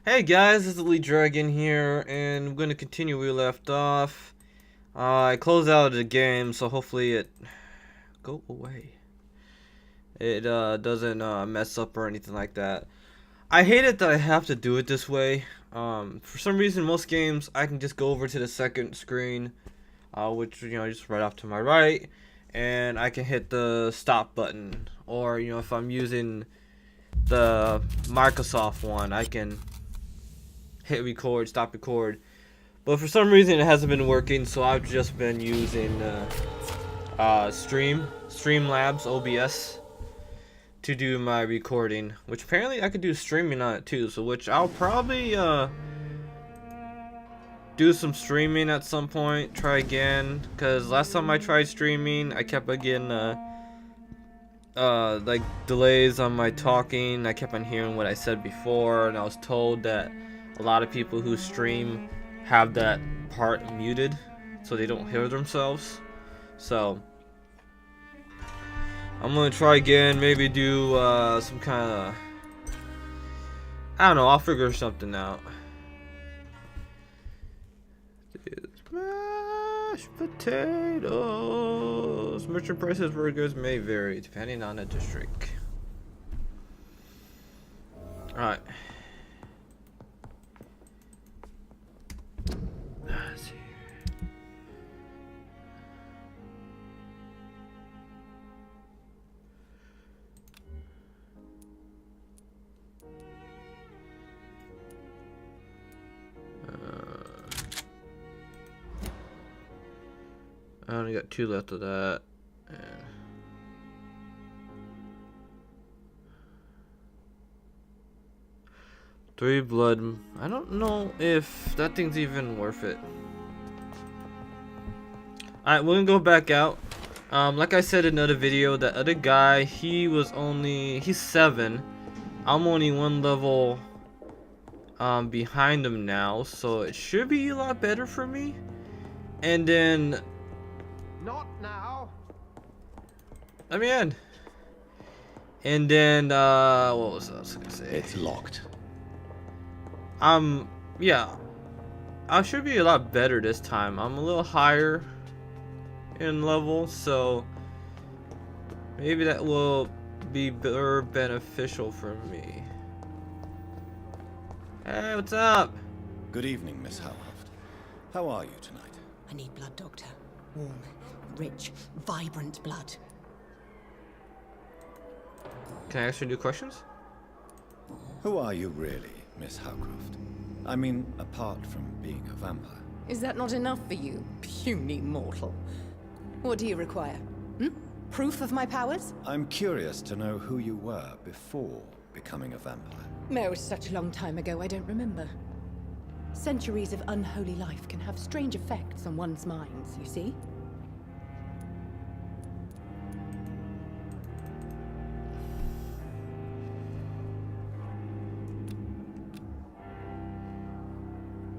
Hey guys, this is Elite Dragon here, and I'm gonna continue where we left off. I closed out the game, so hopefully it go away. It doesn't mess up or anything like that. I hate it that I have to do it this way. For some reason, most games I can just go over to the second screen, which just right off to my right, and I can hit the stop button. Or if I'm using the Microsoft one, I can hit record, stop record. But for some reason it hasn't been working, so I've just been using Streamlabs OBS to do my recording, which apparently I could do streaming on it too. So which I'll probably do some streaming at some point. Try again, because last time I tried streaming, I kept getting like delays on my talking. I kept on hearing what I said before, and I was told that a lot of people who stream have that part muted so they don't hear themselves. So I'm gonna try again, maybe do some kind of, I don't know, I'll figure something out. Mashed potatoes. Merchant prices for goods may vary depending on the district. Alright. Let's see. I only got 2 left of that. And 3 blood. I don't know if that thing's even worth it. Alright, we're gonna go back out. Like I said in another video, that other guy, he's 7. I'm only 1 level behind him now, so it should be a lot better for me. And then Not now. let me in. And then what was I gonna say? It's locked. Yeah, I should be a lot better this time. I'm a little higher in level, so maybe that will be more beneficial for me. Hey, what's up? Good evening, Miss Howcroft. How are you tonight? I need blood, Doctor. Warm, rich, vibrant blood. Can I ask you new questions? Who are you really, Miss Howcroft? I mean, apart from being a vampire. Is that not enough for you, puny mortal? What do you require? Hmm? Proof of my powers? I'm curious to know who you were before becoming a vampire. No, it was such a long time ago, I don't remember. Centuries of unholy life can have strange effects on one's minds, you see?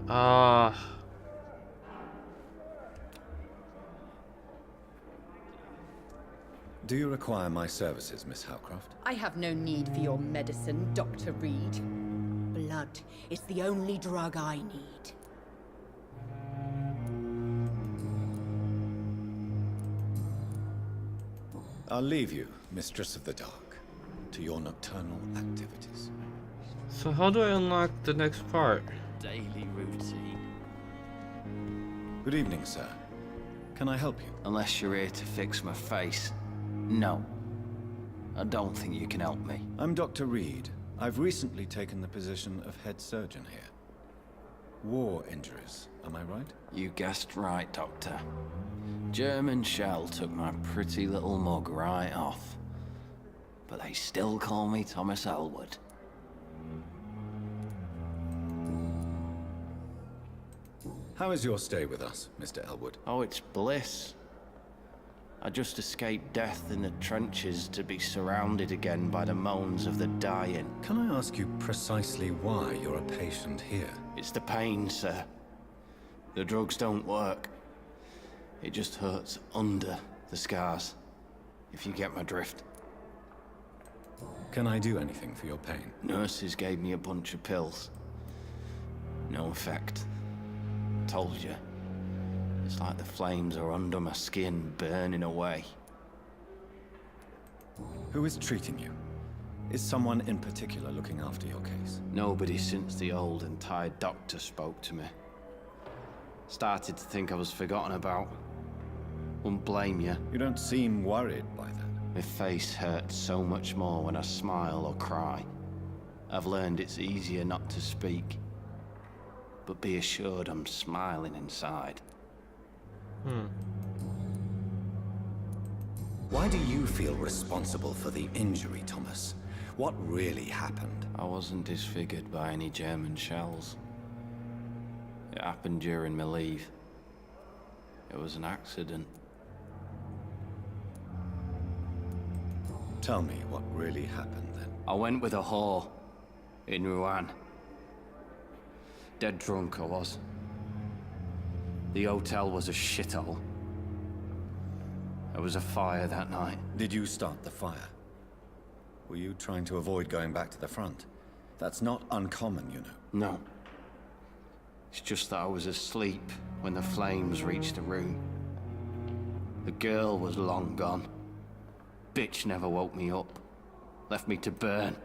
Uh, Do you require my services, Miss Howcroft? I have no need for your medicine, Dr. Reed. Blood is the only drug I need. I'll leave you, Mistress of the Dark, to your nocturnal activities. so how do I unlock the next part? Daily routine. Good evening, sir. Can I help you? Unless you're here to fix my face. No. I don't think you can help me. I'm Dr. Reed. I've recently taken the position of head surgeon here. War injuries, am I right? You guessed right, Doctor. German shell took my pretty little mug right off. But they still call me Thomas Elwood. How is your stay with us, Mr. Elwood? Oh, it's bliss. I just escaped death in the trenches to be surrounded again by the moans of the dying. Can I ask you precisely why you're a patient here? It's the pain, sir. The drugs don't work. It just hurts under the scars, if you get my drift. Can I do anything for your pain? Nurses gave me a bunch of pills. No effect. Told you. It's like the flames are under my skin, burning away. Who is treating you? Is someone in particular looking after your case? Nobody since the old and tired doctor spoke to me. Started to think I was forgotten about. Wouldn't blame you. You don't seem worried by that. My face hurts so much more when I smile or cry. I've learned it's easier not to speak. But be assured I'm smiling inside. Why do you feel responsible for the injury, Thomas? What really happened? I wasn't disfigured by any German shells. It happened during my leave. It was an accident. Tell me what really happened then. I went with a whore in Rouen. Dead drunk I was. The hotel was a shithole. There was a fire that night. Did you start the fire? Were you trying to avoid going back to the front? That's not uncommon, you know. No. It's just that I was asleep when the flames reached the room. The girl was long gone. Bitch never woke me up. Left me to burn.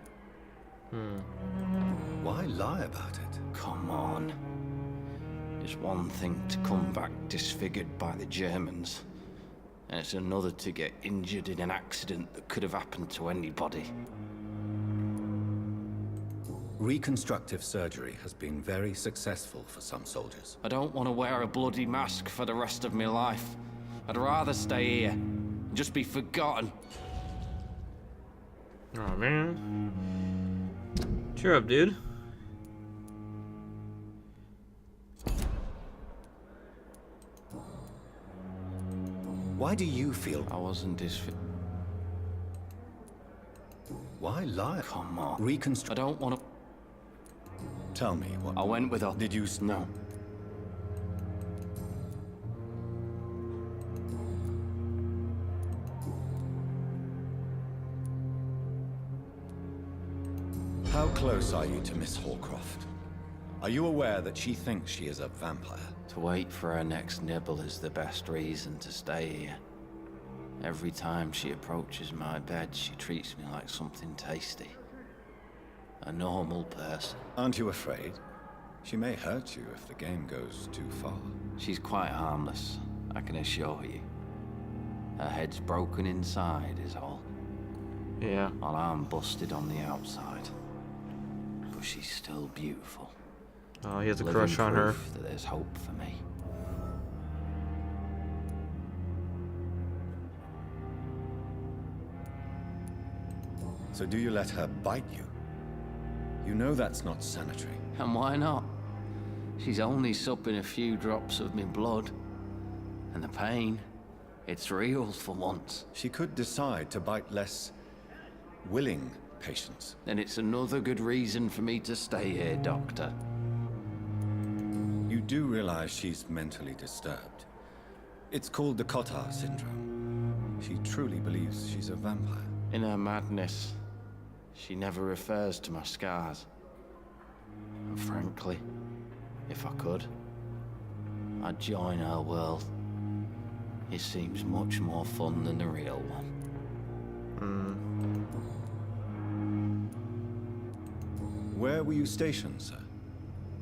Why lie about it? Come on. It's one thing to come back disfigured by the Germans, and it's another to get injured in an accident that could have happened to anybody. Reconstructive surgery has been very successful for some soldiers. I don't want to wear a bloody mask for the rest of my life. I'd rather stay here and just be forgotten. Oh man. Cheer up, dude. Why do you feel... I wasn't disfigured. Why lie? Come on. Reconstruct... I don't want to... Tell me what... I went with a... Did you... No. How close are you to Miss Horcroft? Are you aware that she thinks she is a vampire? To wait for her next nibble is the best reason to stay here. Every time she approaches my bed, she treats me like something tasty. A normal person. Aren't you afraid? She may hurt you if the game goes too far. She's quite harmless, I can assure you. Her head's broken inside is all. Yeah. While I'm busted on the outside. But she's still beautiful. Oh, he has a Living crush on her. proof that there's hope for me. So do you let her bite you? You know that's not sanitary. And why not? She's only supping a few drops of me blood. And the pain, it's real for once. She could decide to bite less willing patients. Then it's another good reason for me to stay here, Doctor. You do realize she's mentally disturbed. It's called the Cotard syndrome. She truly believes she's a vampire. In her madness, she never refers to my scars. And frankly, if I could, I'd join her world. It seems much more fun than the real one. Where were you stationed, sir?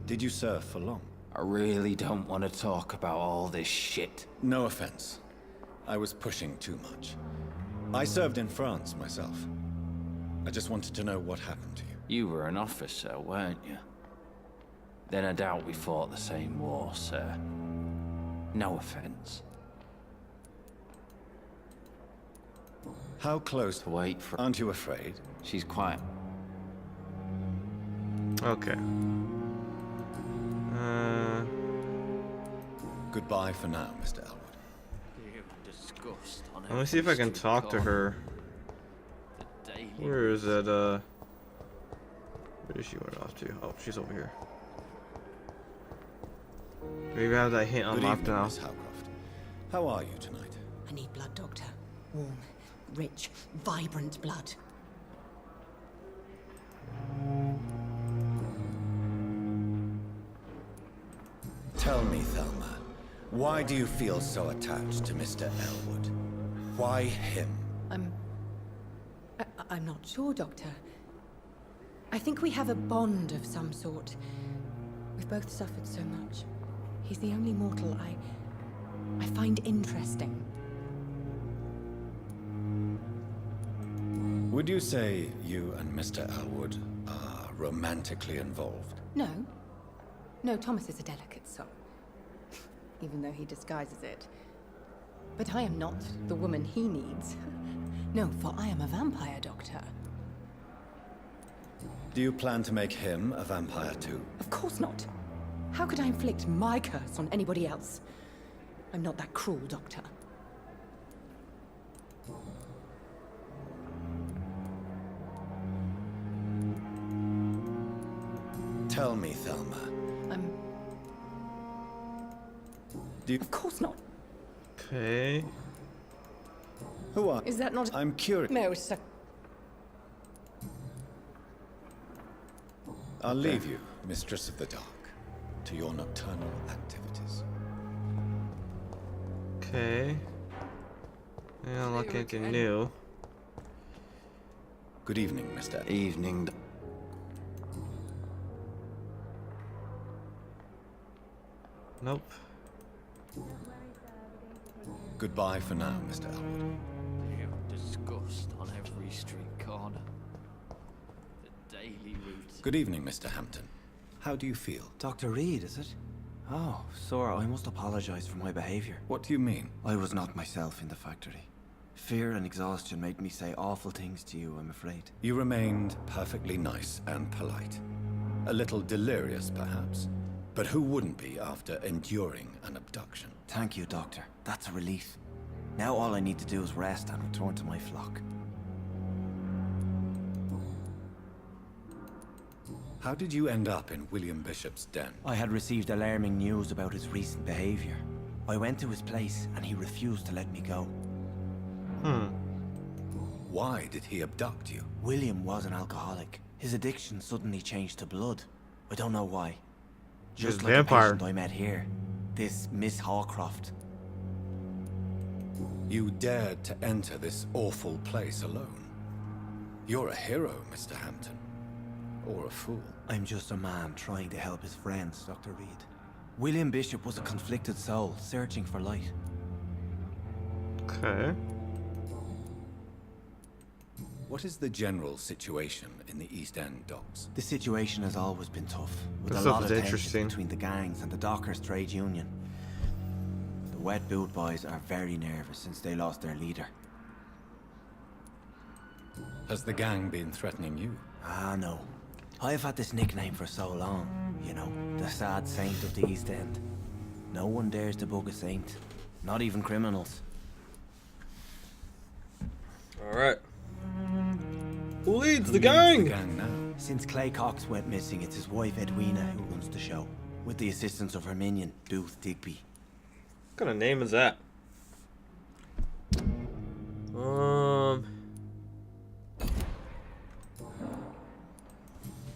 Did you serve for long? I really don't want to talk about all this shit. No offense. I was pushing too much. I served in France myself. I just wanted to know what happened to you. You were an officer, weren't you? Then I doubt we fought the same war, sir. No offense. How close? To wait for... Aren't you afraid? She's quite... Okay. Goodbye for now, Mr. Elwood. Let me see if I can talk to her. Where is that, where did she went off to? Oh, she's over here. Maybe I have that hint Good unlocked evening, now. Miss Howcroft. How are you tonight? I need blood, Doctor. Warm, rich, vibrant blood. Tell me, Thelma, why do you feel so attached to Mr. Elwood? Why him? I'm not sure, Doctor. I think we have a bond of some sort. We've both suffered so much. He's the only mortal I find interesting. Would you say you and Mr. Elwood are romantically involved? No. No, Thomas is a delicate soul. Even though he disguises it. But I am not the woman he needs. No, for I am a vampire, Doctor. Do you plan to make him a vampire too? Of course not. How could I inflict my curse on anybody else? I'm not that cruel, Doctor. Tell me, Thelma. Do you... Of course not. Okay. Who are... Is that not... I'm curious. No, sir. I'll leave you, Mistress of the Dark, to your nocturnal activities. Okay. Yeah, like anything new. Good evening, Mr. Evening. Nope. Goodbye for now, Mr. Elwood. You disgust on every street corner. The daily route. Good evening, Mr. Hampton. How do you feel? Dr. Reed, is it? Oh, sir, I must apologize for my behavior. What do you mean? I was not myself in the factory. Fear and exhaustion made me say awful things to you, I'm afraid. You remained perfectly nice and polite. A little delirious, perhaps. But who wouldn't be after enduring an abduction? Thank you, Doctor. That's a relief. Now all I need to do is rest and return to my flock. How did you end up in William Bishop's den? I had received alarming news about his recent behavior. I went to his place and he refused to let me go. Why did he abduct you? William was an alcoholic. His addiction suddenly changed to blood. I don't know why. Just He's like a a vampire. patient I met here. This Miss Hawcroft. You dared to enter this awful place alone. You're a hero, Mr. Hampton. Or a fool. I'm just a man trying to help his friends, Dr. Reed. William Bishop was a conflicted soul, searching for light. Okay. What is the general situation in the East End docks? The situation has always been tough, with This a stuff lot is of tension interesting. between the gangs and the Dockers Trade Union. The Wet Boot Boys are very nervous since they lost their leader. Has the gang been threatening you? Ah, no. I've had this nickname for so long, you know, the sad saint of the East End. No one dares to bug a saint, not even criminals. Alright. Who leads the Who leads gang? the gang now? Since Clay Cox went missing, it's his wife Edwina who runs the show, with the assistance of her minion, Booth Digby. What kind of name is that?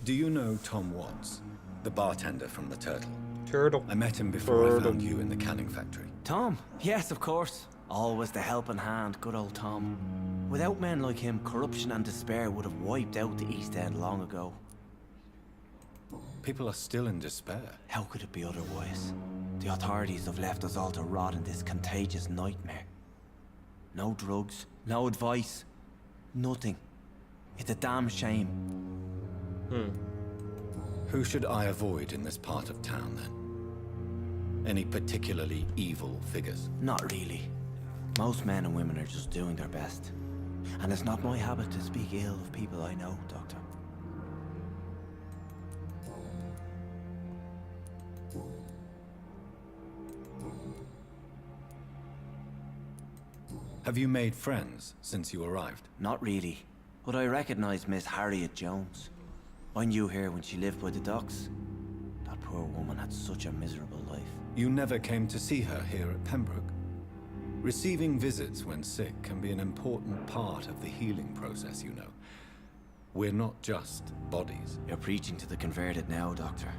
Do you know Tom Watts, the bartender from the Turtle? Turtle. I met him before I Turtle. found you in the canning factory. Tom? Yes, of course. Always the helping hand, good old Tom. Without men like him, corruption and despair would have wiped out the East End long ago. People are still in despair. How could it be otherwise? The authorities have left us all to rot in this contagious nightmare. No drugs, no advice, nothing. It's a damn shame. Who should I avoid in this part of town, then? Any particularly evil figures? Not really. Most men and women are just doing their best. And it's not my habit to speak ill of people I know, Doctor. Have you made friends since you arrived? Not really. But I recognize Miss Harriet Jones. I knew her when she lived by the docks. That poor woman had such a miserable life. You never came to see her here at Pembroke? Receiving visits when sick can be an important part of the healing process, you know. We're not just bodies. You're preaching to the converted now, Doctor.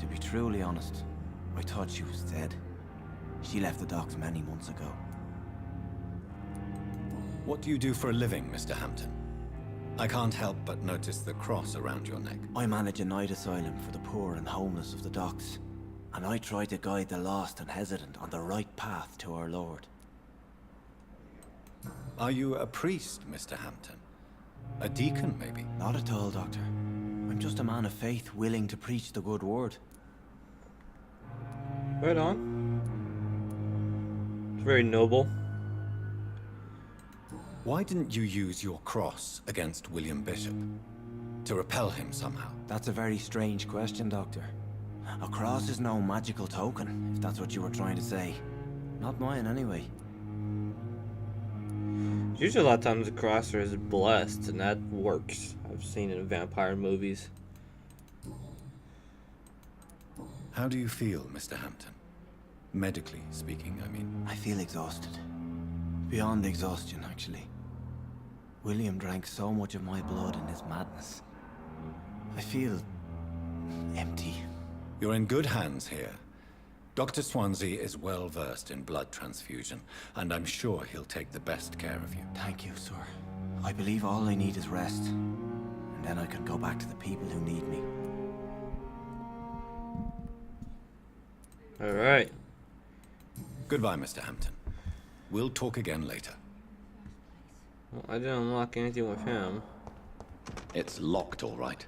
To be truly honest, I thought she was dead. She left the docks many months ago. What do you do for a living, Mr. Hampton? I can't help but notice the cross around your neck. I manage a night asylum for the poor and homeless of the docks, and I try to guide the lost and hesitant on the right path to our Lord. Are you a priest, Mr. Hampton? A deacon, maybe? Not at all, Doctor. I'm just a man of faith willing to preach the good word. Right on. It's very noble. Why didn't you use your cross against William Bishop? To repel him somehow? That's a very strange question, Doctor. A cross is no magical token, if that's what you were trying to say. Not mine, anyway. Usually a lot of times the crosser is blessed, and that works. I've seen it in vampire movies. How do you feel, Mr. Hampton? Medically speaking, I mean. I feel exhausted. Beyond exhaustion, actually. William drank so much of my blood in his madness. I feel empty. You're in good hands here. Dr. Swansea is well versed in blood transfusion, and I'm sure he'll take the best care of you. Thank you, sir. I believe all I need is rest, and then I can go back to the people who need me. Alright. Goodbye, Mr. Hampton. We'll talk again later. Well, I didn't unlock anything with him. It's locked, all right.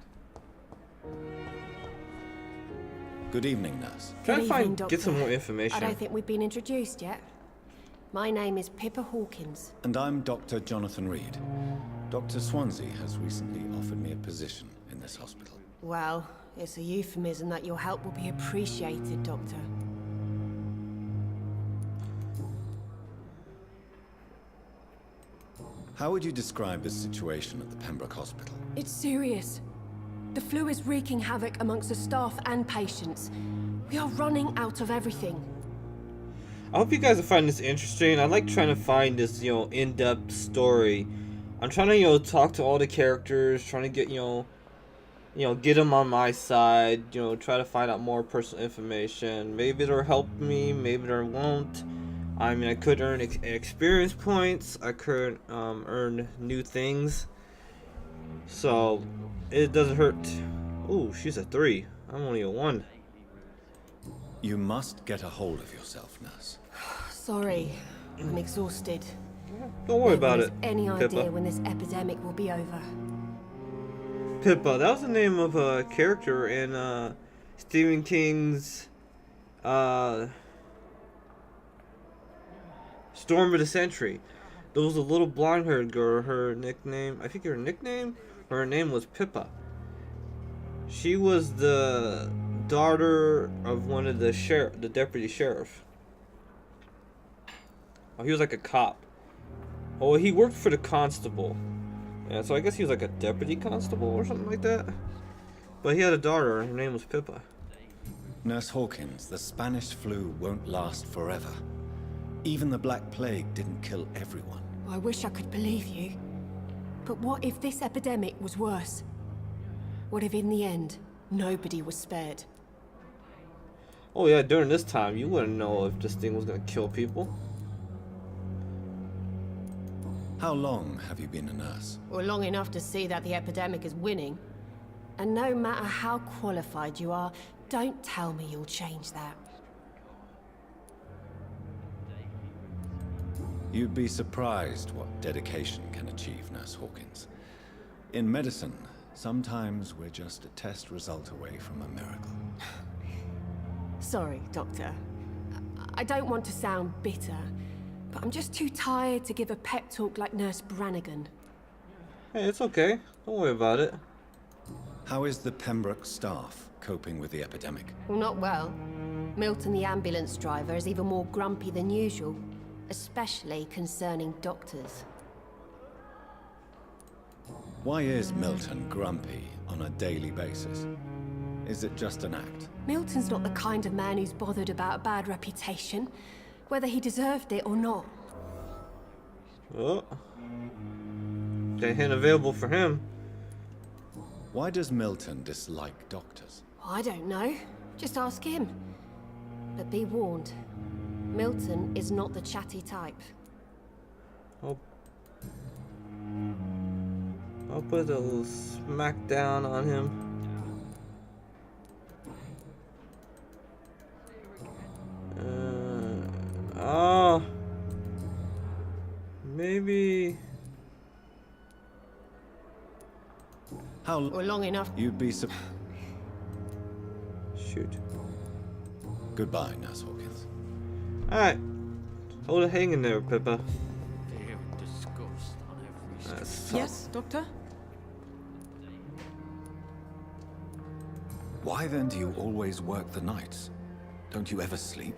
Good evening, nurse. Trying to Good find, evening, get some Doctor. more information. I don't think we've been introduced yet. My name is Pippa Hawkins. And I'm Dr. Jonathan Reed. Dr. Swansea has recently offered me a position in this hospital. Well, it's a euphemism that your help will be appreciated, Doctor. How would you describe the situation at the Pembroke Hospital? It's serious. The flu is wreaking havoc amongst the staff and patients. We are running out of everything. I hope you guys will find this interesting. I like trying to find this, in-depth story. I'm trying to, talk to all the characters, trying to get, get them on my side, try to find out more personal information. Maybe it'll help me, maybe it won't. I mean, I could earn experience points, I could earn new things. So, it doesn't hurt. Ooh, she's a 3. I'm only a 1. You must get a hold of yourself, nurse. Sorry, I'm exhausted. Don't worry about it, Any Pippa. idea when this epidemic will be over? Pippa, that was the name of a character in Stephen King's Storm of the Century. There was a little blonde-haired girl. Her nickname, I think her nickname, or her name was Pippa. She was the daughter of one of the deputy sheriff. Oh, he was like a cop. Oh, he worked for the constable. Yeah, so I guess he was like a deputy constable or something like that. But he had a daughter, and her name was Pippa. Nurse Hawkins, the Spanish flu won't last forever. Even the Black Plague didn't kill everyone. I wish I could believe you. But what if this epidemic was worse? What if in the end, nobody was spared? Oh yeah, during this time, you wouldn't know if this thing was gonna kill people. How long have you been a nurse? Or long enough to see that the epidemic is winning. And no matter how qualified you are, don't tell me you'll change that. You'd be surprised what dedication can achieve, Nurse Hawkins. In medicine, sometimes we're just a test result away from a miracle. Sorry, Doctor. I don't want to sound bitter, but I'm just too tired to give a pep talk like Nurse Brannigan. Hey, it's okay. Don't worry about it. How is the Pembroke staff coping with the epidemic? Well, not well. Milton, the ambulance driver, is even more grumpy than usual, especially concerning doctors. Why is Milton grumpy on a daily basis? Is it just an act? Milton's not the kind of man who's bothered about a bad reputation, whether he deserved it or not. Oh. That hint available for him. Why does Milton dislike doctors? I don't know. Just ask him. But be warned, Milton is not the chatty type. I'll put a little smack down on him. Oh, maybe. How Or long enough. you'd be Shoot. Goodbye, Nurse Hawkins. Alright. Hold it hanging there, Pippa. Fear and disgust on every That street. sucks. Yes, Doctor? Why then do you always work the nights? Don't you ever sleep?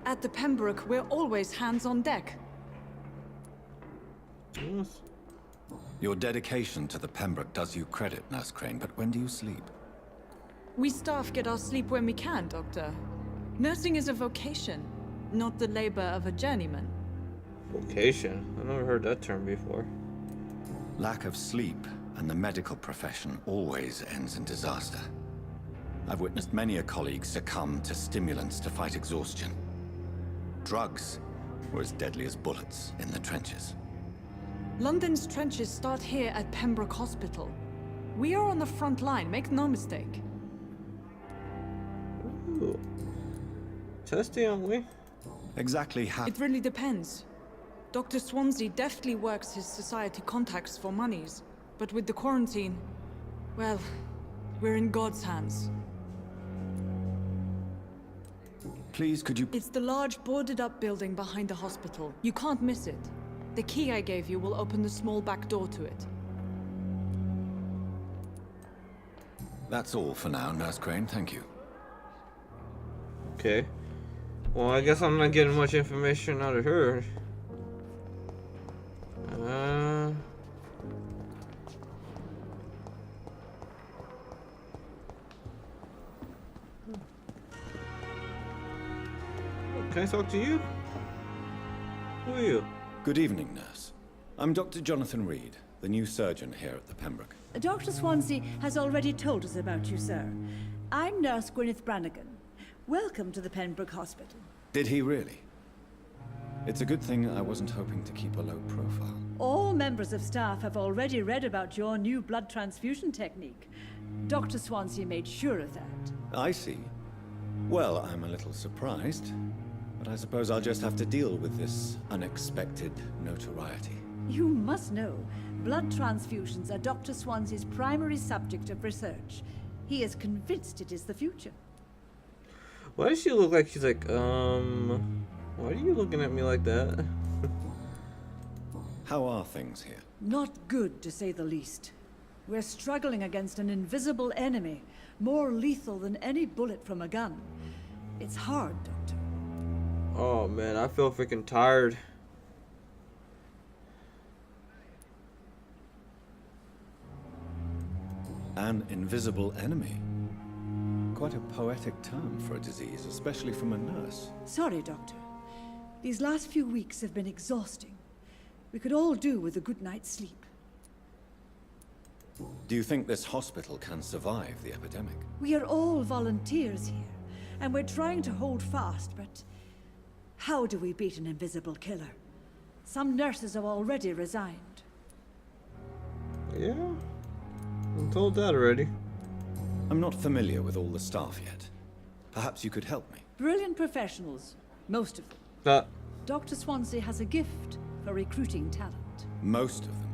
At the Pembroke, we're always hands on deck. Yes. Your dedication to the Pembroke does you credit, Nurse Crane, but when do you sleep? We staff get our sleep when we can, Doctor. Nursing is a vocation, not the labor of a journeyman. Vocation? I never heard that term before. Lack of sleep and the medical profession always ends in disaster. I've witnessed many a colleague succumb to stimulants to fight exhaustion. Drugs were as deadly as bullets in the trenches. London's trenches start here at Pembroke Hospital. We are on the front line, make no mistake. Ooh. Testy, aren't we? Exactly how... It really depends. Dr. Swansea deftly works his society contacts for monies, but with the quarantine, well, we're in God's hands. Please, could you... It's the large boarded-up building behind the hospital. You can't miss it. The key I gave you will open the small back door to it. That's all for now, Nurse Crane, thank you. Okay. Well, I guess I'm not getting much information out of her. Can I talk to you? Who are you? Good evening, Nurse. I'm Dr. Jonathan Reed, the new surgeon here at the Pembroke. Dr. Swansea has already told us about you, sir. I'm Nurse Gwyneth Brannigan. Welcome to the Pembroke Hospital. Did he really? It's a good thing I wasn't hoping to keep a low profile. All members of staff have already read about your new blood transfusion technique. Dr. Swansea made sure of that. I see. Well, I'm a little surprised, but I suppose I'll just have to deal with this unexpected notoriety. You must know, blood transfusions are Dr. Swansea's primary subject of research. He is convinced it is the future. Why does she look like she's like, why are you looking at me like that? How are things here? Not good, to say the least. We're struggling against an invisible enemy, more lethal than any bullet from a gun. It's hard, Doctor. Oh man, I feel freaking tired. An invisible enemy. Quite a poetic term for a disease, especially from a nurse. Sorry, Doctor. These last few weeks have been exhausting. We could all do with a good night's sleep. Do you think this hospital can survive the epidemic? We are all volunteers here, and we're trying to hold fast, but how do we beat an invisible killer? Some nurses have already resigned. Yeah, I'm told that already. I'm not familiar with all the staff yet. Perhaps you could help me. Brilliant professionals, most of them. Dr. Swansea has a gift for recruiting talent. Most of them.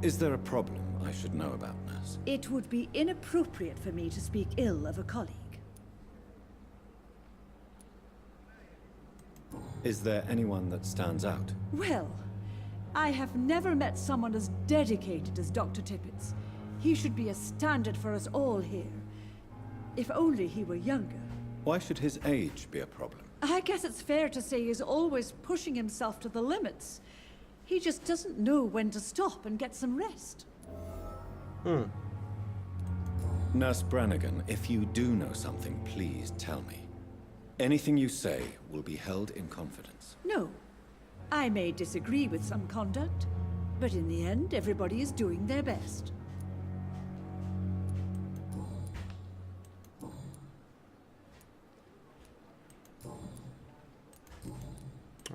Is there a problem I should know about, nurse? It would be inappropriate for me to speak ill of a colleague. Is there anyone that stands out? Well, I have never met someone as dedicated as Dr. Tippett. He should be a standard for us all here. If only he were younger. Why should his age be a problem? I guess it's fair to say he's always pushing himself to the limits. He just doesn't know when to stop and get some rest. Nurse Brannigan, if you do know something, please tell me. Anything you say will be held in confidence. No. I may disagree with some conduct, but in the end, everybody is doing their best.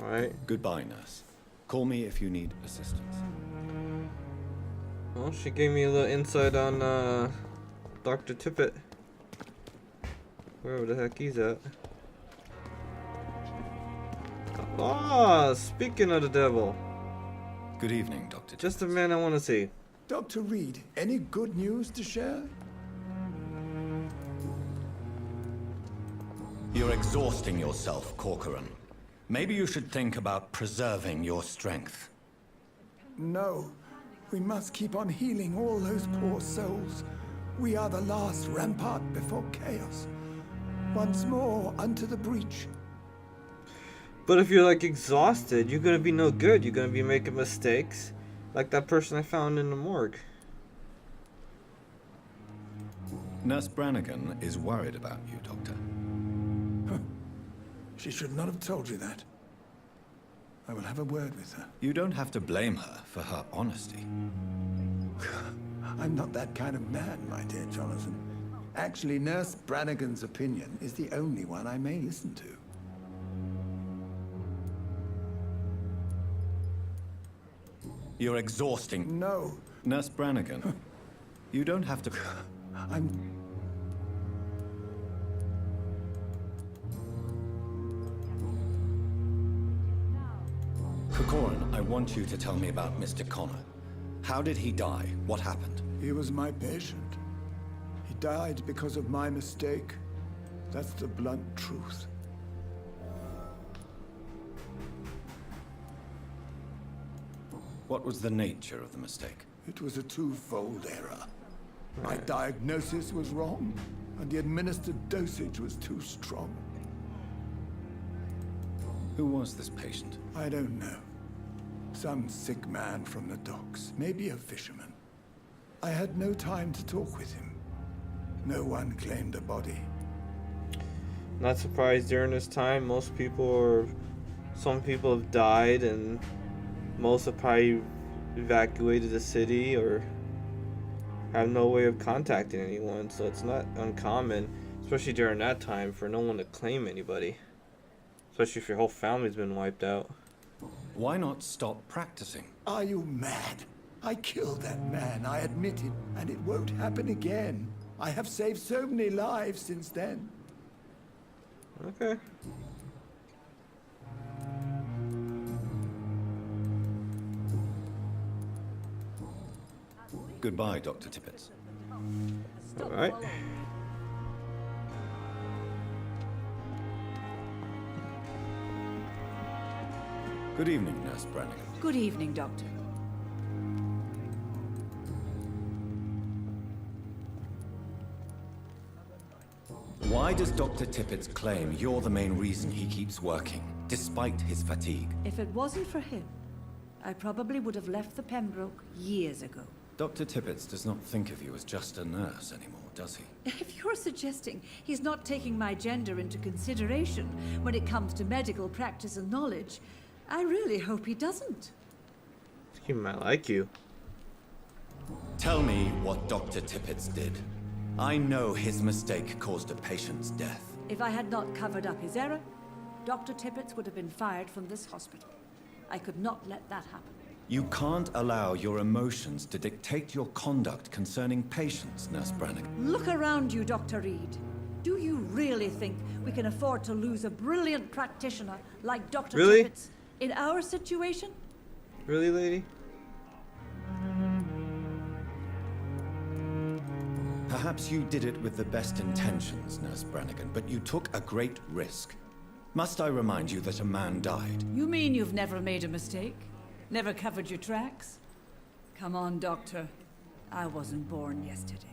Alright. Goodbye, nurse. Call me if you need assistance. Well, she gave me a little insight on Dr. Tippett. Wherever the heck he's at. Ah, speaking of the devil. Good evening, Dr. Just the Tippett. man I want to see. Dr. Reed, any good news to share? You're exhausting yourself, Corcoran. Maybe you should think about preserving your strength. No. We must keep on healing all those poor souls. We are the last rampart before chaos. Once more, unto the breach. But if you're like exhausted, you're gonna be no good. You're gonna be making mistakes. Like that person I found in the morgue. Nurse Brannigan is worried about you, Doctor. She should not have told you that. I will have a word with her. You don't have to blame her for her honesty. I'm not that kind of man, my dear Jonathan. Actually, Nurse Brannigan's opinion is the only one I may listen to. You're exhausting. No, Nurse Brannigan, you don't have to... I'm... Corcoran, I want you to tell me about Mr. Connor. How did he die? What happened? He was my patient. He died because of my mistake. That's the blunt truth. What was the nature of the mistake? It was a twofold error. My diagnosis was wrong, and the administered dosage was too strong. Who was this patient? I don't know. Some sick man from the docks, maybe a fisherman. I had no time to talk with him. No one claimed a body. Not surprised during this time, some people have died, and most have probably evacuated the city or have no way of contacting anyone, so it's not uncommon, especially during that time, for no one to claim anybody. Especially if your whole family's been wiped out. Why not stop practicing? Are you mad? I killed that man, I admit it, and it won't happen again. I have saved so many lives since then. Okay. Goodbye, Dr. Tippett. Alright. Good evening, Nurse Brannigan. Good evening, Doctor. Why does Dr. Tippett claim you're the main reason he keeps working, despite his fatigue? If it wasn't for him, I probably would have left the Pembroke years ago. Dr. Tippett does not think of you as just a nurse anymore, does he? If you're suggesting he's not taking my gender into consideration when it comes to medical practice and knowledge, I really hope he doesn't. He might like you. Tell me what Dr. Tippett did. I know his mistake caused a patient's death. If I had not covered up his error, Dr. Tippett would have been fired from this hospital. I could not let that happen. You can't allow your emotions to dictate your conduct concerning patients, Nurse Brannigan. Look around you, Dr. Reed. Do you really think we can afford to lose a brilliant practitioner like Dr. Really? Tippett in our situation? Really, lady? Perhaps you did it with the best intentions, Nurse Brannigan, but you took a great risk. Must I remind you that a man died? You mean you've never made a mistake? Never covered your tracks? Come on, Doctor. I wasn't born yesterday.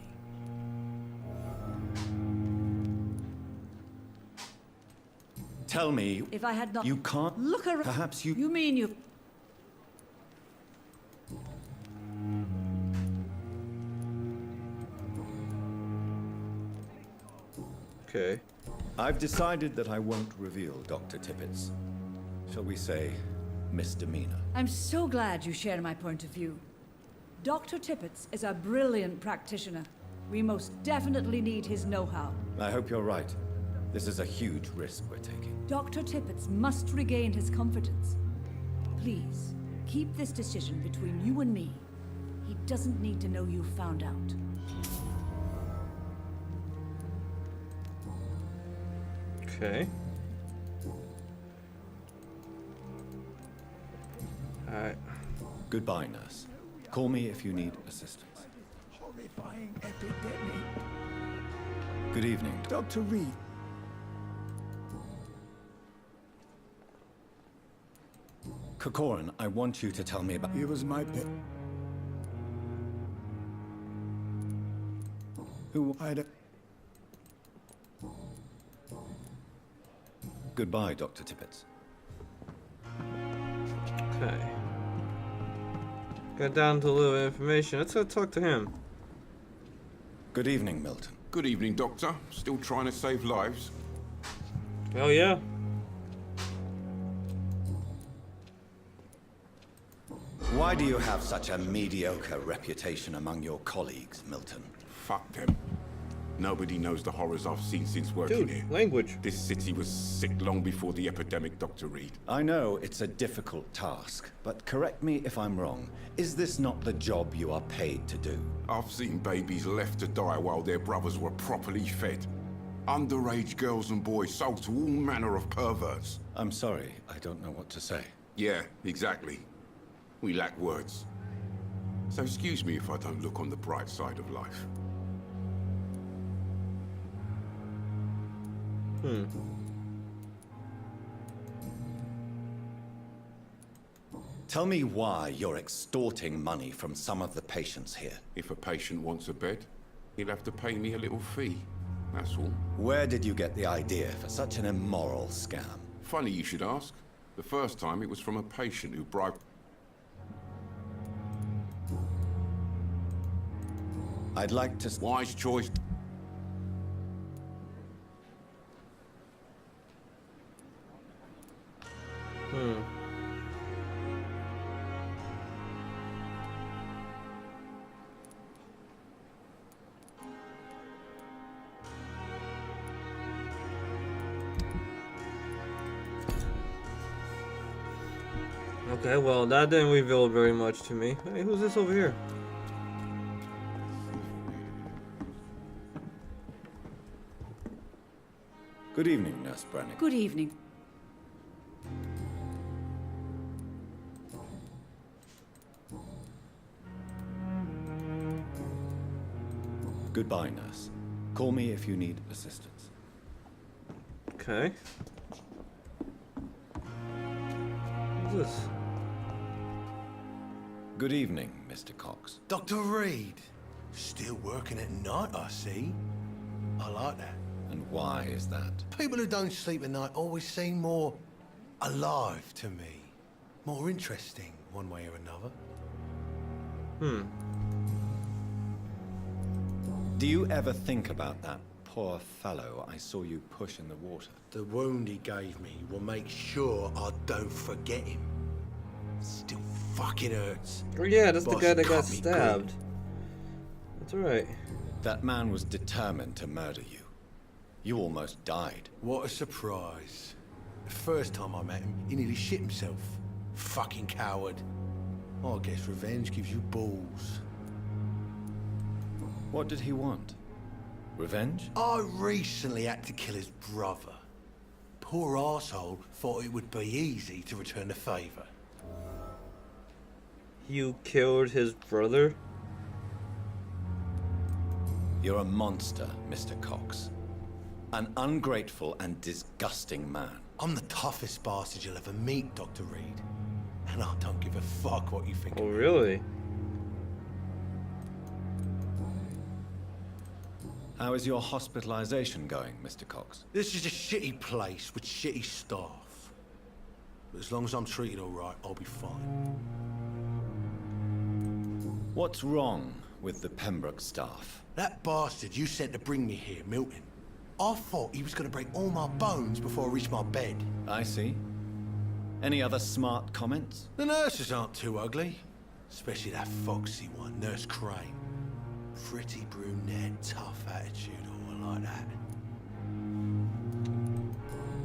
Tell me, If I had not... you can't... Look around... Perhaps you... You mean you... Okay. I've decided that I won't reveal Dr. Tippett's, shall we say, misdemeanor. I'm so glad you share my point of view. Dr. Tippett is a brilliant practitioner. We most definitely need his know-how. I hope you're right. This is a huge risk we're taking. Dr. Tippets must regain his confidence. Please, keep this decision between you and me. He doesn't need to know you found out. Okay. Alright. Goodbye, nurse. Call me if you need assistance. Horrifying epidemic. Good evening. Dr. Reed. Kokorin, I want you to tell me about... He was my pet. Who I'd... Goodbye, Dr. Tippets. Okay. Got down to a little information. Let's go talk to him. Good evening, Milton. Good evening, Doctor. Still trying to save lives? Oh yeah. Why do you have such a mediocre reputation among your colleagues, Milton? Fuck them. Nobody knows the horrors I've seen since working Dude, here. language. This city was sick long before the epidemic, Dr. Reed. I know it's a difficult task, but correct me if I'm wrong. Is this not the job you are paid to do? I've seen babies left to die while their brothers were properly fed. Underage girls and boys sold to all manner of perverts. I'm sorry, I don't know what to say. Yeah, exactly. We lack words. So excuse me if I don't look on the bright side of life. Tell me why you're extorting money from some of the patients here. If a patient wants a bed, he'll have to pay me a little fee. That's all. Where did you get the idea for such an immoral scam? Funny you should ask. The first time it was from a patient who bribed... I'd like to... Wise choice. Okay, well, that didn't reveal very much to me. Hey, who's this over here? Good evening, Nurse Brennan. Good evening. Goodbye, nurse. Call me if you need assistance. Okay. Who's this? Good evening, Mr. Cox. Dr. Reed. Still working at night, I see. I like that. And why is that? People who don't sleep at night always seem more alive to me. More interesting, one way or another. Do you ever think about that poor fellow I saw you push in the water? The wound he gave me will make sure I don't forget him. Still fucking hurts. Oh yeah, that's the Boss guy that got cut me stabbed. good. That's right. That man was determined to murder you. You almost died. What a surprise. The first time I met him, he nearly shit himself. Fucking coward. I guess revenge gives you balls. What did he want? Revenge? I recently had to kill his brother. Poor arsehole thought it would be easy to return the favor. You killed his brother? You're a monster, Mr. Cox. An ungrateful and disgusting man. I'm the toughest bastard you'll ever meet, Dr. Reed. And I don't give a fuck what you think Oh of me. really? How is your hospitalization going, Mr. Cox? This is a shitty place with shitty staff. But as long as I'm treated all right, I'll be fine. What's wrong with the Pembroke staff? That bastard you sent to bring me here, Milton. I thought he was going to break all my bones before I reached my bed. I see. Any other smart comments? The nurses aren't too ugly. Especially that foxy one, Nurse Crane. Pretty brunette, tough attitude, all like that.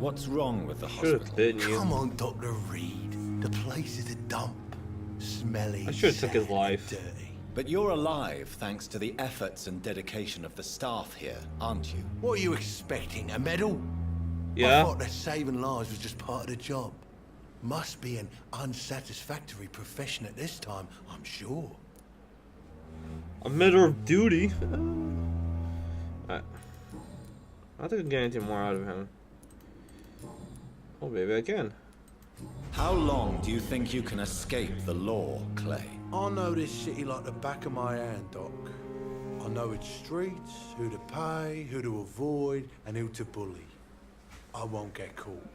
What's wrong with the Should have hospital? bitten you. Come on, Dr. Reed. The place is a dump. Smelly, I should've took his sad, life. dirty. But you're alive thanks to the efforts and dedication of the staff here, aren't you? What are you expecting, a medal? I Yeah. thought that saving lives was just part of the job. Must be an unsatisfactory profession at this time, I'm sure. A matter of duty. Alright. I don't think I can get anything more out of him. Oh, maybe I can. How long do you think you can escape the law, Clay? I know this city like the back of my hand, Doc. I know its streets, who to pay, who to avoid, and who to bully. I won't get caught.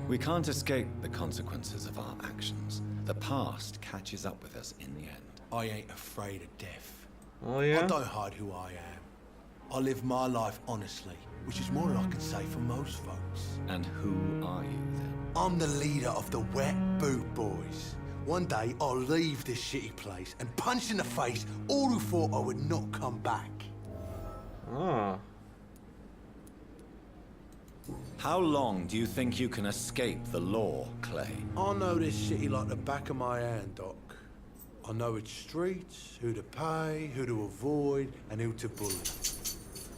We can't escape the consequences of our actions. The past catches up with us in the end. I ain't afraid of death. Oh, yeah? I don't hide who I am. I live my life honestly, which is more than I can say for most folks. And who are you then? I'm the leader of the Wet Boot Boys. One day, I'll leave this shitty place and punch in the face all who thought I would not come back. Ah. How long do you think you can escape the law, Clay? I know this city like the back of my hand, Doc. I know its streets, who to pay, who to avoid, and who to bully.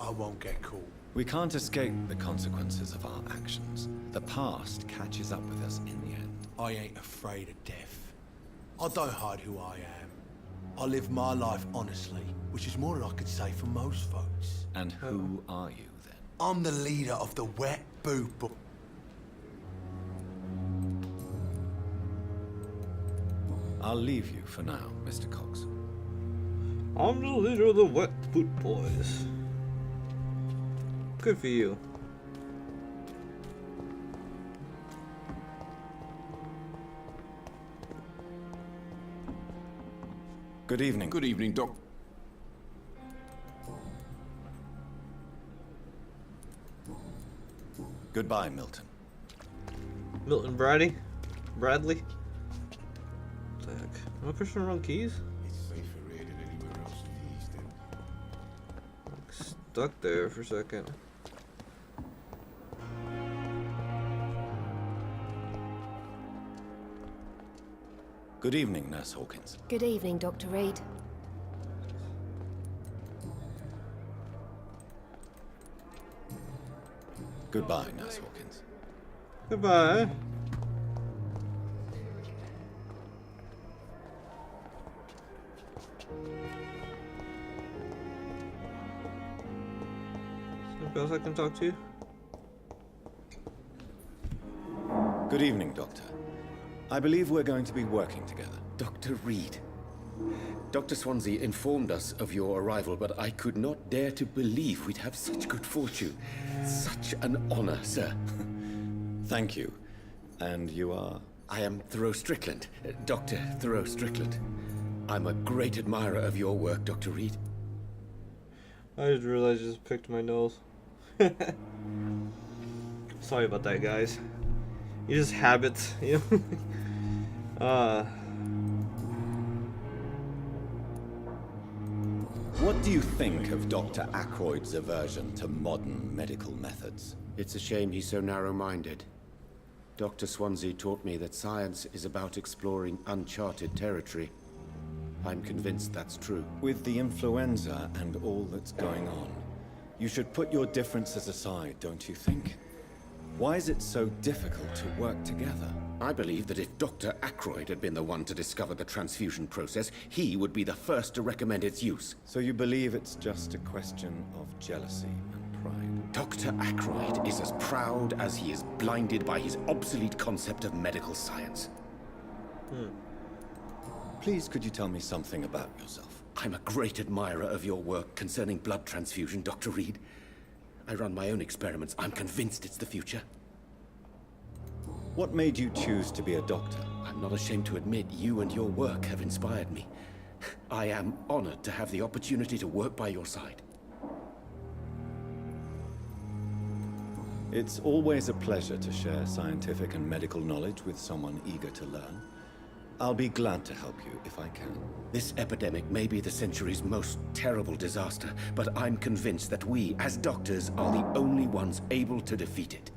I won't get caught. We can't escape the consequences of our actions. The past catches up with us in the end. I ain't afraid of death. I don't hide who I am. I live my life honestly, which is more than I could say for most folks. And who are you then? I'm the leader of the Wet Boot Boys. I'll leave you for now, Mr. Cox. I'm the leader of the Wet Boot Boys. Good for you. Good evening. Good evening, Doc. Goodbye, Milton. Milton Bradley? Bradley? What the heck? Am I pushing the wrong keys? It's safer here than anywhere else in the East End. Stuck there for a second. Good evening, Nurse Hawkins. Good evening, Dr. Reed. Goodbye, Nurse Hawkins. Goodbye. Somebody else I can talk to? Good evening, Doctor. I believe we're going to be working together. Dr. Reed. Dr. Swansea informed us of your arrival, but I could not dare to believe we'd have such good fortune. Such an honor, sir. Thank you. And you are? I am Thoreau Strickland, Dr. Thoreau Strickland. I'm a great admirer of your work, Dr. Reed. I just realized I just picked my nose. Sorry about that, guys. You just habits, you know? What do you think of Dr. Ackroyd's aversion to modern medical methods? It's a shame he's so narrow-minded. Dr. Swansea taught me that science is about exploring uncharted territory. I'm convinced that's true. With the influenza and all that's going on, you should put your differences aside, don't you think? Why is it so difficult to work together? I believe that if Dr. Ackroyd had been the one to discover the transfusion process, he would be the first to recommend its use. So you believe it's just a question of jealousy and pride? Dr. Ackroyd is as proud as he is blinded by his obsolete concept of medical science. Please, could you tell me something about yourself? I'm a great admirer of your work concerning blood transfusion, Dr. Reed. I run my own experiments. I'm convinced it's the future. What made you choose to be a doctor? I'm not ashamed to admit you and your work have inspired me. I am honored to have the opportunity to work by your side. It's always a pleasure to share scientific and medical knowledge with someone eager to learn. I'll be glad to help you if I can. This epidemic may be the century's most terrible disaster, but I'm convinced that we, as doctors, are the only ones able to defeat it.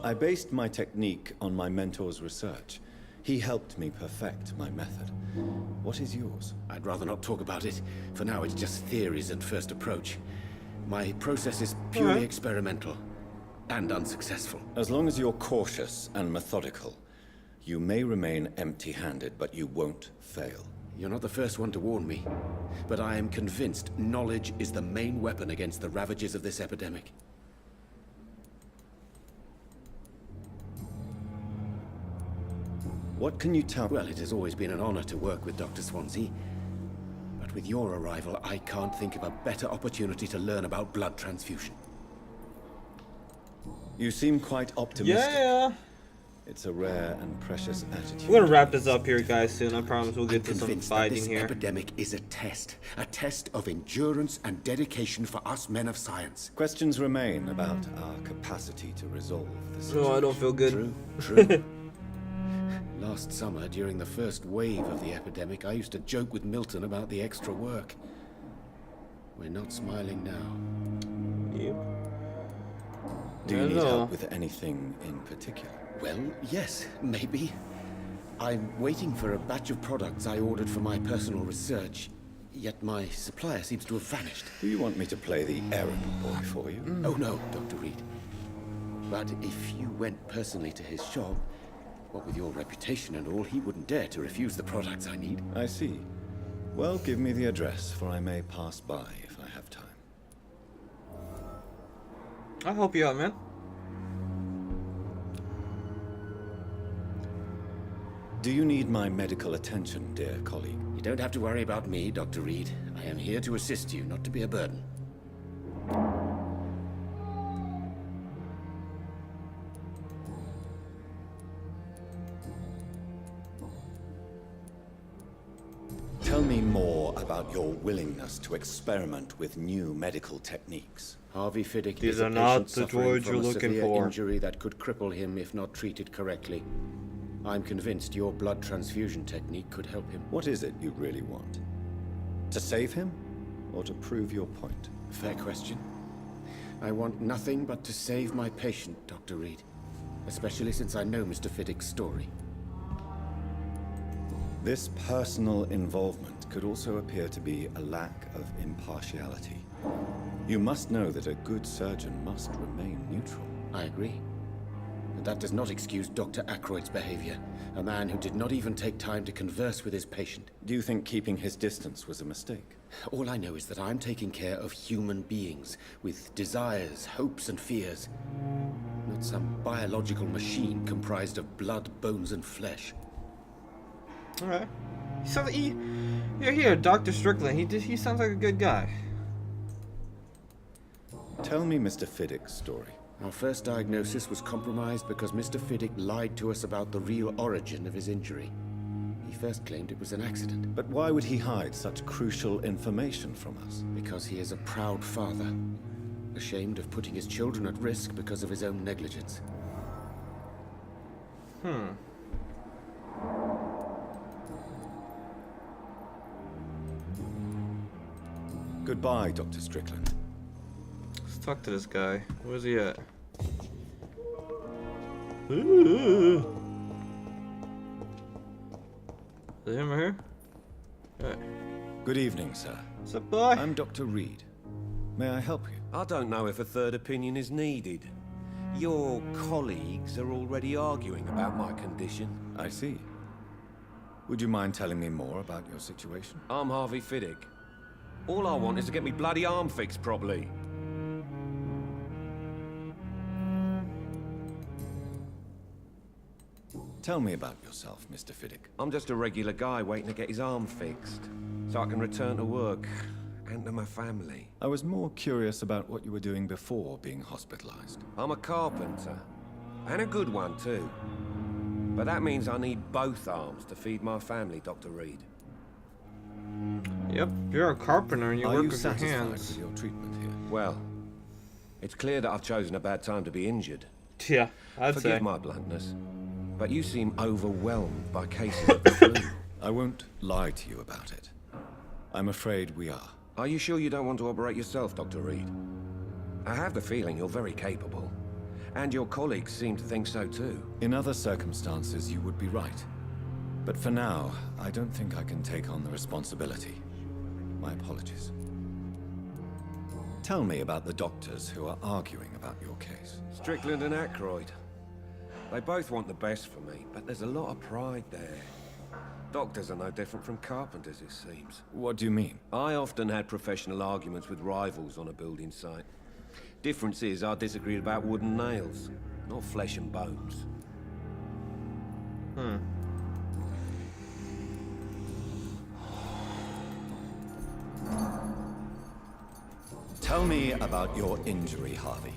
I based my technique on my mentor's research. He helped me perfect my method. What is yours? I'd rather not talk about it. For now, it's just theories and first approach. My process is purely experimental and unsuccessful. As long as you're cautious and methodical, you may remain empty-handed, but you won't fail. You're not the first one to warn me, but I am convinced knowledge is the main weapon against the ravages of this epidemic. What can you tell me? Well, it has always been an honor to work with Dr. Swansea. But with your arrival, I can't think of a better opportunity to learn about blood transfusion. You seem quite optimistic. Yeah. It's a rare and precious attitude. We're gonna wrap this up here, guys, soon. I promise we'll get to some Convinced that fighting this here. epidemic is a test of endurance and dedication for us men of science. Questions remain about our capacity to resolve the situation. No, I don't feel good. True. Last summer, during the first wave of the epidemic, I used to joke with Milton about the extra work. We're not smiling now. Yep. Do you need help with anything in particular? Well, yes, maybe. I'm waiting for a batch of products I ordered for my personal research, yet my supplier seems to have vanished. Do you want me to play the errand boy for you? Oh no, Dr. Reed. But if you went personally to his shop, what with your reputation and all, he wouldn't dare to refuse the products I need. I see. Well, give me the address, for I may pass by if I have time. I'll help you out, man. Do you need my medical attention, dear colleague? You don't have to worry about me, Dr. Reed. I am here to assist you, not to be a burden. Tell me more about your willingness to experiment with new medical techniques. Harvey Fiddick These is a are not patient the suffering droids from you're a looking severe for. injury that could cripple him if not treated correctly. I'm convinced your blood transfusion technique could help him. What is it you really want? To save him, or to prove your point? Fair question. I want nothing but to save my patient, Dr. Reed. Especially since I know Mr. Fiddick's story. This personal involvement could also appear to be a lack of impartiality. You must know that a good surgeon must remain neutral. I agree. But that does not excuse Dr. Ackroyd's behavior. A man who did not even take time to converse with his patient. Do you think keeping his distance was a mistake? All I know is that I'm taking care of human beings with desires, hopes, and fears. Not some biological machine comprised of blood, bones, and flesh. Alright. You're here, Dr. Strickland. He sounds like a good guy. Tell me Mr. Fiddick's story. Our first diagnosis was compromised because Mr. Fiddick lied to us about the real origin of his injury. He first claimed it was an accident. But why would he hide such crucial information from us? Because he is a proud father, ashamed of putting his children at risk because of his own negligence. Goodbye, Dr. Strickland. Let's talk to this guy. Where's he at? Ooh. Is it him right here? Hey. Good evening, sir. What's up, boy? I'm Dr. Reed. May I help you? I don't know if a third opinion is needed. Your colleagues are already arguing about my condition. I see. Would you mind telling me more about your situation? I'm Harvey Fiddick. All I want is to get me bloody arm fixed properly. Tell me about yourself, Mr. Fiddick. I'm just a regular guy waiting to get his arm fixed, so I can return to work and to my family. I was more curious about what you were doing before being hospitalized. I'm a carpenter, and a good one too. But that means I need both arms to feed my family, Dr. Reed. Yep, you're a carpenter and you Are work you with your satisfied hands. with your treatment here? Well, it's clear that I've chosen a bad time to be injured. Yeah, I'd Forgive say. my bluntness. But you seem overwhelmed by cases of the flu. I won't lie to you about it. I'm afraid we are. Are you sure you don't want to operate yourself, Dr. Reed? I have the feeling you're very capable. And your colleagues seem to think so too. In other circumstances, you would be right. But for now, I don't think I can take on the responsibility. My apologies. Tell me about the doctors who are arguing about your case. Strickland and Aykroyd. They both want the best for me, but there's a lot of pride there. Doctors are no different from carpenters, it seems. What do you mean? I often had professional arguments with rivals on a building site. Difference is, I disagreed about wooden nails, not flesh and bones. Tell me about your injury, Harvey.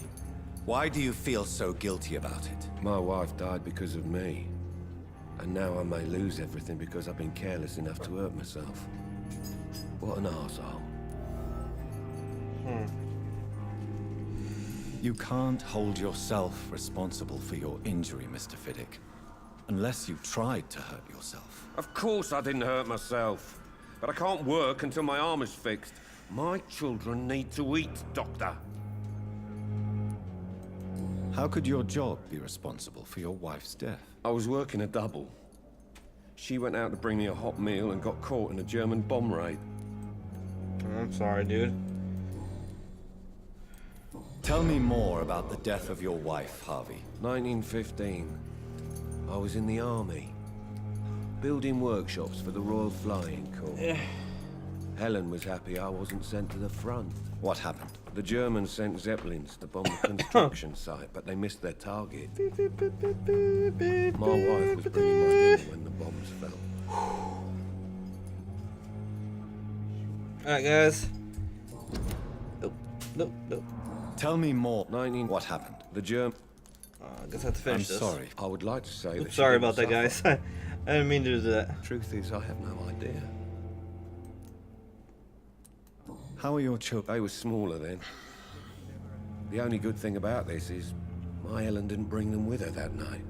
Why do you feel so guilty about it? My wife died because of me. And now I may lose everything because I've been careless enough to hurt myself. What an arsehole. You can't hold yourself responsible for your injury, Mr. Fiddick. Unless you tried to hurt yourself. Of course I didn't hurt myself. But I can't work until my arm is fixed. My children need to eat, Doctor. How could your job be responsible for your wife's death? I was working a double. She went out to bring me a hot meal and got caught in a German bomb raid. I'm sorry, dude. Tell me more about the death of your wife, Harvey. 1915. I was in the army. Building workshops for the Royal Flying Corps. Helen was happy I wasn't sent to the front. What happened? The Germans sent Zeppelins to bomb the construction site, but they missed their target. My wife was bringing my dinner when the bombs fell. Alright, guys. Nope. Tell me more. What happened? The German... I guess I have to finish this. Sorry. I would like to say that Sorry she about that, didn't guys. suffer. I didn't mean to do that. Truth is, I have no idea. How are your children? They were smaller then. The only good thing about this is my Ellen didn't bring them with her that night.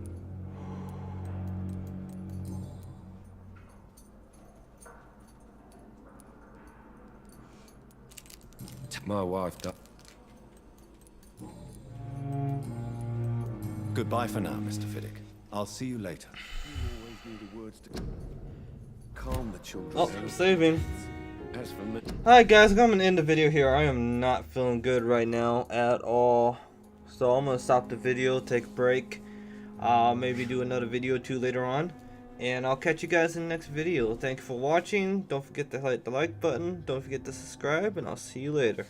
My wife died. Goodbye for now, Mr. Fiddick. I'll see you later. You always knew the words to calm the children. Oh, down. saving. As for me... Alright, guys, I'm gonna end the video here. I am not feeling good right now at all. So I'm gonna stop the video, take a break. Maybe do another video or two later on. And I'll catch you guys in the next video. Thank you for watching. Don't forget to hit the like button. Don't forget to subscribe. And I'll see you later.